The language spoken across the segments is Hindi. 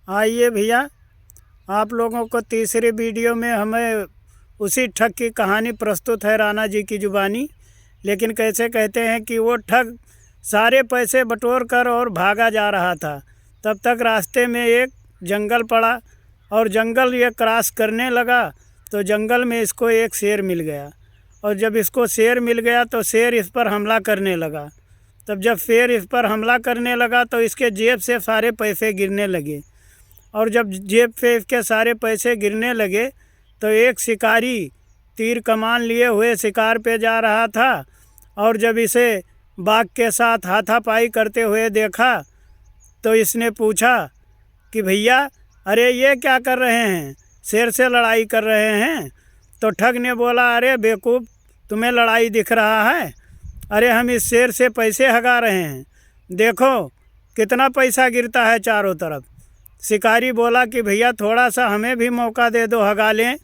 आइए भैया, आप लोगों को तीसरी वीडियो में हमें उसी ठग की कहानी प्रस्तुत है राणा जी की ज़ुबानी। लेकिन कैसे कहते हैं कि वो ठग सारे पैसे बटोर कर और भागा जा रहा था। तब तक रास्ते में एक जंगल पड़ा और जंगल ये क्रॉस करने लगा तो जंगल में इसको एक शेर मिल गया। और जब इसको शेर मिल गया तो शेर इस पर हमला करने लगा। तब जब शेर इस पर हमला करने लगा तो इसके जेब से सारे पैसे गिरने लगे। और जब जेब से इसके सारे पैसे गिरने लगे तो एक शिकारी तीर कमान लिए हुए शिकार पे जा रहा था। और जब इसे बाघ के साथ हाथापाई करते हुए देखा तो इसने पूछा कि भैया, अरे ये क्या कर रहे हैं, शेर से लड़ाई कर रहे हैं। तो ठग ने बोला, अरे बेवकूफ़, तुम्हें लड़ाई दिख रहा है? अरे हम इस शेर से पैसे हगा रहे हैं, देखो कितना पैसा गिरता है चारों तरफ। शिकारी बोला कि भैया थोड़ा सा हमें भी मौका दे दो, हगा लें।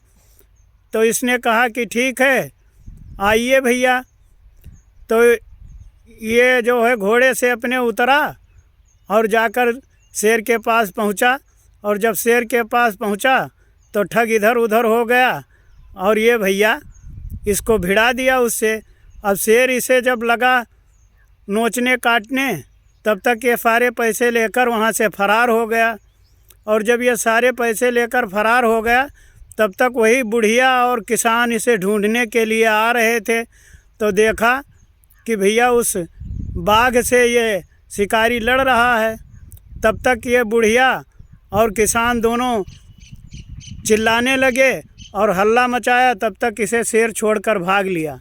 तो इसने कहा कि ठीक है, आइए भैया। तो ये जो है घोड़े से अपने उतरा और जाकर शेर के पास पहुंचा। और जब शेर के पास पहुंचा तो ठग इधर उधर हो गया और ये भैया इसको भिड़ा दिया उससे। अब शेर इसे जब लगा नोचने काटने, तब तक ये सारे पैसे लेकर वहाँ से फरार हो गया। और जब ये सारे पैसे लेकर फरार हो गया तब तक वही बुढ़िया और किसान इसे ढूंढने के लिए आ रहे थे। तो देखा कि भैया उस बाघ से ये शिकारी लड़ रहा है। तब तक ये बुढ़िया और किसान दोनों चिल्लाने लगे और हल्ला मचाया। तब तक इसे शेर छोड़कर भाग लिया।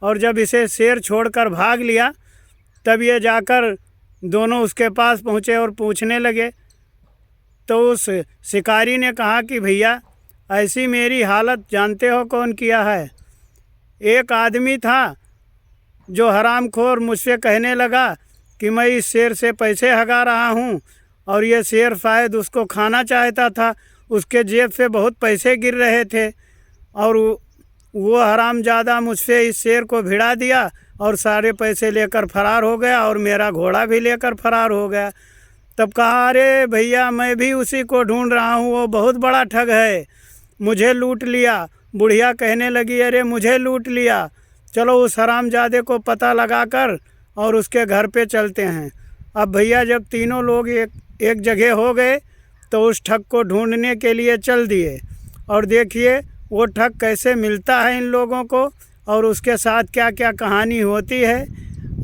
और जब इसे शेर छोड़कर भाग लिया तब ये जाकर दोनों उसके पास पहुँचे और पूछने लगे। तो उस शिकारी ने कहा कि भैया ऐसी मेरी हालत जानते हो कौन किया है? एक आदमी था जो हरामखोर मुझसे कहने लगा कि मैं इस शेर से पैसे हगा रहा हूँ और ये शेर शायद उसको खाना चाहता था। उसके जेब से बहुत पैसे गिर रहे थे और वो हरामजादा मुझसे इस शेर को भिड़ा दिया और सारे पैसे लेकर फरार हो गया और मेरा घोड़ा भी लेकर फरार हो गया। तब कहा, अरे भैया मैं भी उसी को ढूंढ रहा हूँ, वो बहुत बड़ा ठग है, मुझे लूट लिया। बुढ़िया कहने लगी, अरे मुझे लूट लिया, चलो उस हरामजादे को पता लगाकर और उसके घर पे चलते हैं। अब भैया जब तीनों लोग एक जगह हो गए तो उस ठग को ढूंढने के लिए चल दिए। और देखिए वो ठग कैसे मिलता है इन लोगों को और उसके साथ क्या क्या कहानी होती है।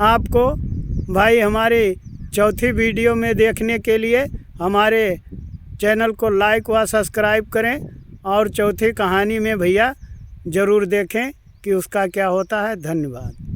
आपको भाई हमारी चौथी वीडियो में देखने के लिए हमारे चैनल को लाइक व सब्सक्राइब करें और चौथी कहानी में भैया ज़रूर देखें कि उसका क्या होता है। धन्यवाद।